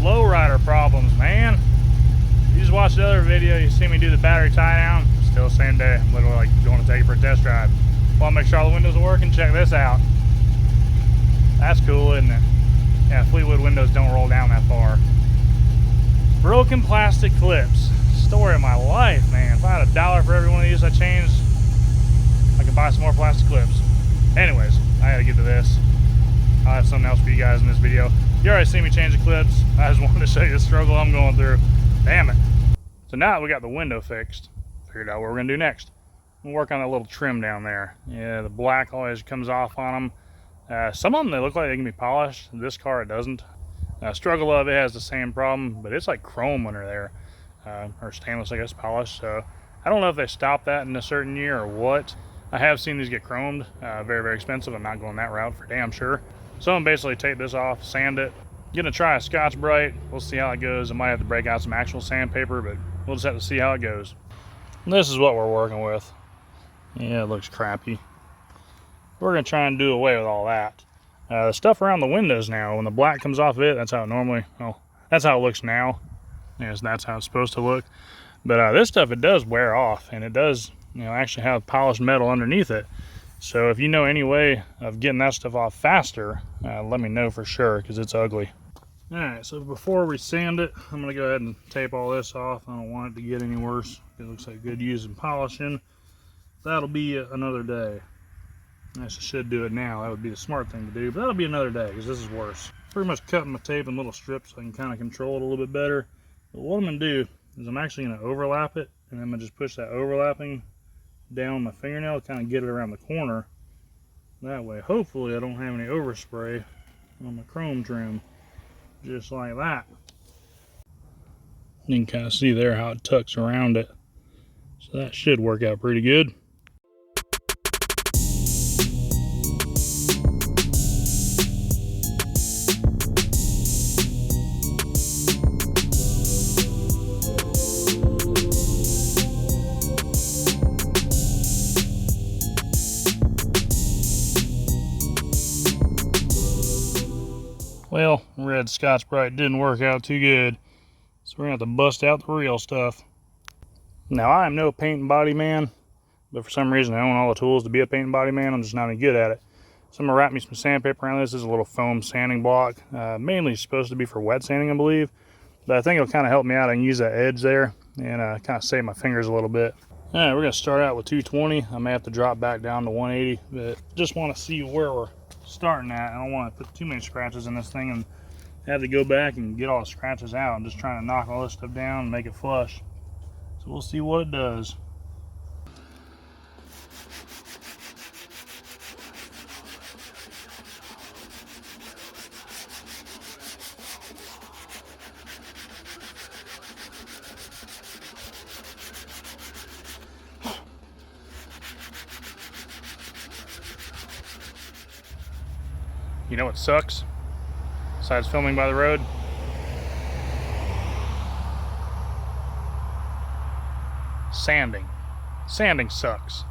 Lowrider problems, man. You just watched the other video, you see me do the battery tie down. Still same day. I'm literally like going to take it for a test drive. Want to make sure all the windows are working. Check this out. That's cool, isn't it? Yeah, Fleetwood windows don't roll down that far. Broken plastic clips. Story of my life, man. If I had $1 for every one of these I changed, I could buy some more plastic clips. Anyways, I had to get to this. I'll have something else for you guys in this video. You already seen me change the clips. I just wanted to show you the struggle I'm going through. Damn it. So now that we got the window fixed, figured out what we're gonna do next. We'll work on that little trim down there. Yeah, the black always comes off on them. Some of them, they look like they can be polished. This car, it doesn't. Struggle of it has the same problem, but it's like chrome under there. Or stainless, I guess, polished. So I don't know if they stopped that in a certain year or what. I have seen these get chromed. Very, very expensive. I'm not going that route for damn sure. So I'm basically take this off, sand it. Gonna try a Scotch-Brite. We'll see how it goes. I might have to break out some actual sandpaper, but we'll just have to see how it goes. And this is what we're working with. Yeah, it looks crappy. We're gonna try and do away with all that. The stuff around the windows now, when the black comes off of it, that's how it normally, well, that's how it looks now. Yes, that's how it's supposed to look. But this stuff, it does wear off, and it does, you know, actually have polished metal underneath it. So if you know any way of getting that stuff off faster, let me know for sure, because it's ugly. All right, so before we sand it, I'm gonna go ahead and tape all this off. I don't want it to get any worse. It looks like good using polishing. That'll be another day. I should do it now. That would be the smart thing to do, but that'll be another day, because this is worse. Pretty much cutting my tape in little strips so I can kind of control it a little bit better. But what I'm gonna do is I'm actually gonna overlap it, and I'm gonna just push that overlapping down my fingernail, kind of get it around the corner. That way, hopefully I don't have any overspray on my chrome trim. Just like that. You can kind of see there how it tucks around it. So that should work out pretty good. Well, red Scotch-Brite didn't work out too good, so we're gonna have to bust out the real stuff. Now, I am no paint and body man, but for some reason I own all the tools to be a paint and body man. I'm just not any good at it. So I'm gonna wrap me some sandpaper around this. This is a little foam sanding block, mainly supposed to be for wet sanding, I believe. But I think it'll kind of help me out. I can use that edge there and kind of save my fingers a little bit. All right, we're gonna start out with 220. I may have to drop back down to 180, but just want to see where we're starting at. I don't want to put too many scratches in this thing and have to go back and get all the scratches out. I'm just trying to knock all this stuff down and make it flush. So we'll see what it does. You know what sucks? Besides filming by the road? Sanding. Sanding sucks.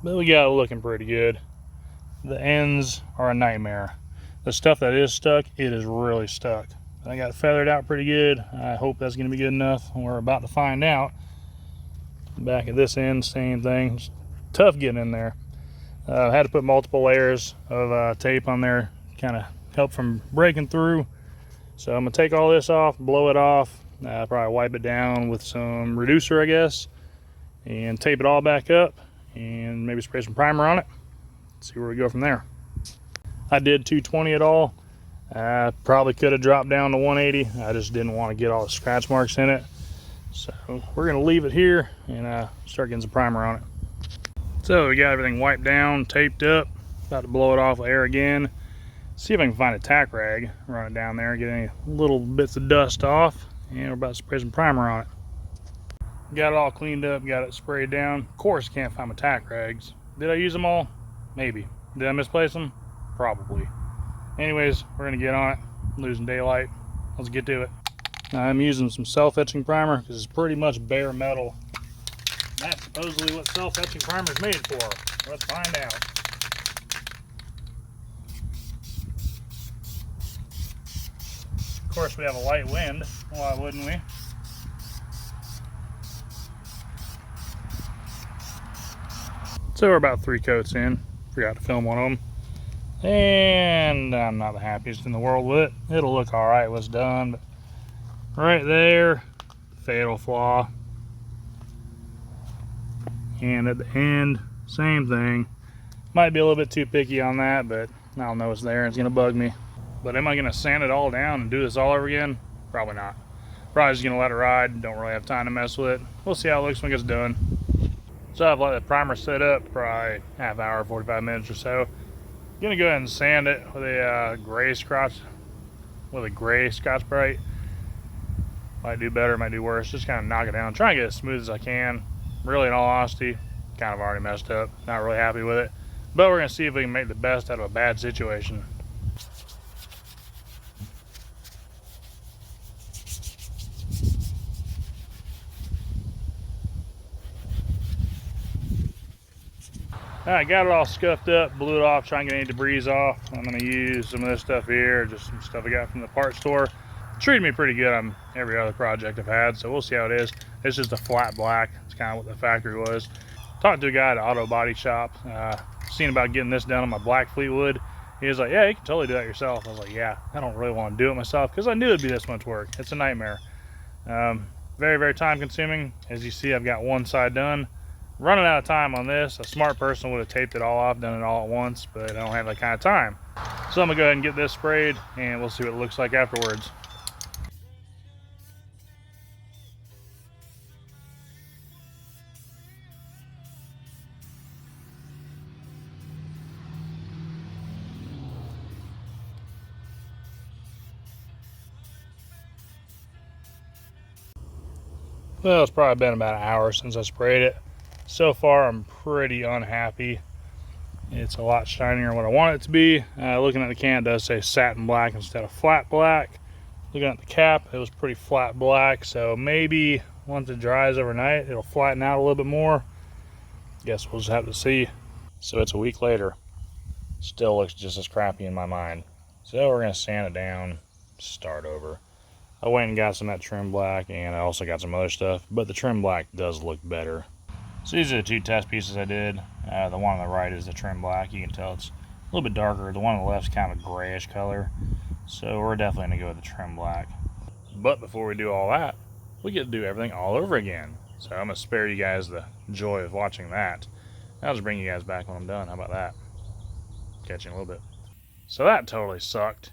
But we got it looking pretty good. The ends are a nightmare. The stuff that is stuck, it is really stuck. I got it feathered out pretty good. I hope that's going to be good enough. We're about to find out. Back at this end, same thing. It's tough getting in there. I had to put multiple layers of tape on there, kind of help from breaking through. So I'm gonna take all this off, blow it off, probably wipe it down with some reducer, I guess, and tape it all back up and maybe spray some primer on it. See where we go from there. I did 220 it all. Probably could have dropped down to 180. I just didn't want to get all the scratch marks in it. So we're gonna leave it here and start getting some primer on it. So we got everything wiped down, taped up, about to blow it off with air again. See if I can find a tack rag, run it down there, get any little bits of dust off, and we're about to spray some primer on it. Got it all cleaned up, got it sprayed down. Of course, can't find my tack rags. Did I use them all? Maybe. Did I misplace them? Probably. Anyways, we're gonna get on it. Losing daylight. Let's get to it. Now, I'm using some self-etching primer because it's pretty much bare metal. That's supposedly what self-etching primer is made for. Let's find out. Of course, we have a light wind. Why wouldn't we? So we're about 3 coats in. Forgot to film one of them. And I'm not the happiest in the world with it. It'll look all right when it's done, but right there, fatal flaw. And at the end, same thing. Might be a little bit too picky on that, but I don't know it's there and it's gonna bug me. But am I gonna sand it all down and do this all over again? Probably not. Probably just gonna let it ride. Don't really have time to mess with it. We'll see how it looks when it gets done. So I've let the primer set up, probably half hour, 45 minutes or so. Gonna go ahead and sand it with a gray Scotch Brite. Might do better, might do worse. Just kind of knock it down. Try and get it as smooth as I can. Really, in all honesty, kind of already messed up. Not really happy with it. But we're gonna see if we can make the best out of a bad situation. Alright, got it all scuffed up, blew it off, try and get any debris off. I'm going to use some of this stuff here, just some stuff I got from the parts store. Treated me pretty good on every other project I've had, so we'll see how it is. It's just a flat black. It's kind of what the factory was. Talked to a guy at an auto body shop, seen about getting this done on my black Fleetwood. He was like, yeah, you can totally do that yourself. I was like, yeah, I don't really want to do it myself because I knew it'd be this much work. It's a nightmare. Very, very time consuming. As you see, I've got one side done. Running out of time on this. A smart person would have taped it all off, done it all at once, but I don't have that kind of time. So I'm gonna go ahead and get this sprayed and we'll see what it looks like afterwards. Well, it's probably been about an hour since I sprayed it. So far, I'm pretty unhappy. It's a lot shinier than what I want it to be. Looking at the can, it does say satin black instead of flat black. Looking at the cap, it was pretty flat black. So maybe once it dries overnight, it'll flatten out a little bit more. Guess we'll just have to see. So it's a week later. Still looks just as crappy in my mind. So we're gonna sand it down, start over. I went and got some of that trim black, and I also got some other stuff, but the trim black does look better. So these are the 2 test pieces I did. The one on the right is the trim black. You can tell it's a little bit darker. The one on the left is kind of a grayish color. So we're definitely gonna go with the trim black. But before we do all that, we get to do everything all over again. So I'm gonna spare you guys the joy of watching that. I'll just bring you guys back when I'm done. How about that? Catch you in a little bit. So that totally sucked.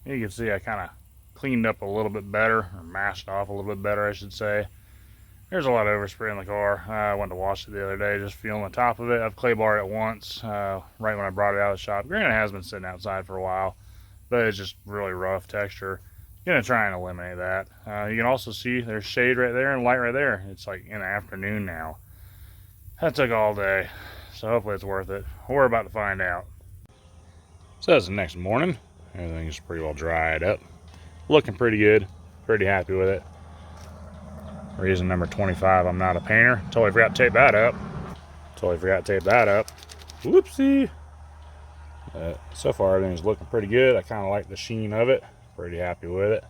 You can see I kind of cleaned up a little bit better, or masked off a little bit better, I should say. There's a lot of overspray in the car. I went to wash it the other day, just feeling the top of it. I've clay barred it once, right when I brought it out of the shop. Granted, it has been sitting outside for a while, but it's just really rough texture. Gonna try and eliminate that. You can also see there's shade right there and light right there. It's like in the afternoon now. That took all day, so hopefully it's worth it. We're about to find out. So that's the next morning. Everything's pretty well dried up. Looking pretty good. Pretty happy with it. Reason number 25, I'm not a painter. Totally forgot to tape that up. Whoopsie. So far everything's looking pretty good. I kind of like the sheen of it. Pretty happy with it.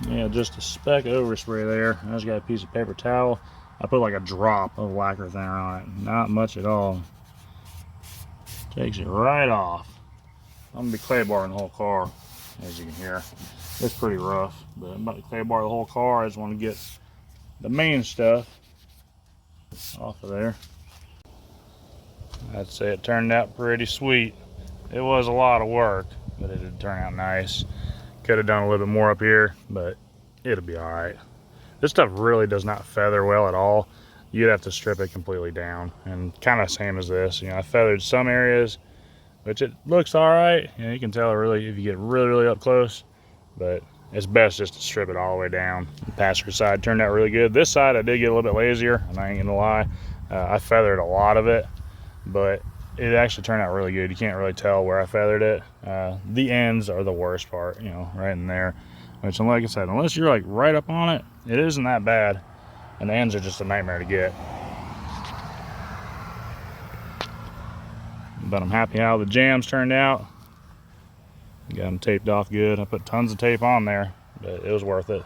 Yeah, just a speck of overspray there. I just got a piece of paper towel. I put like a drop of lacquer thinner on it. Not much at all. Takes it right off. I'm gonna be clay barring the whole car, as you can hear. It's pretty rough, but I'm about to clay bar the whole car. I just want to get the main stuff off of there. I'd say it turned out pretty sweet. It was a lot of work, but it did turn out nice. Could have done a little bit more up here, but it'll be all right. This stuff really does not feather well at all. You'd have to strip it completely down, and kind of same as this. You know, I feathered some areas, which it looks all right. You know, you can tell really if you get really up close, but it's best just to strip it all the way down. The passenger side turned out really good. This side I did get a little bit lazier, and I ain't gonna lie. I feathered a lot of it, but it actually turned out really good. You can't really tell where I feathered it. The ends are the worst part, you know, right in there. Which, like I said, unless you're like right up on it, it isn't that bad. And the ends are just a nightmare to get. But I'm happy how the jams turned out. Got them taped off good. I put tons of tape on there, but it was worth it.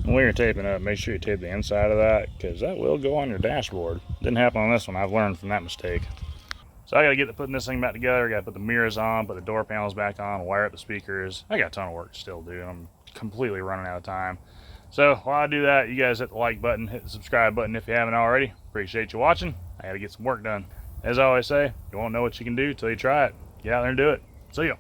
And when you're taping up, make sure you tape the inside of that, because that will go on your dashboard. Didn't happen on this one. I've learned from that mistake. So I gotta get to putting this thing back together. I gotta put the mirrors on, put the door panels back on, wire up the speakers. I got a ton of work to still do. I'm completely running out of time. So while I do that, you guys hit the like button, hit the subscribe button if you haven't already. Appreciate you watching. I gotta get some work done. As I always say, you won't know what you can do till you try it. Get out there and do it. See ya.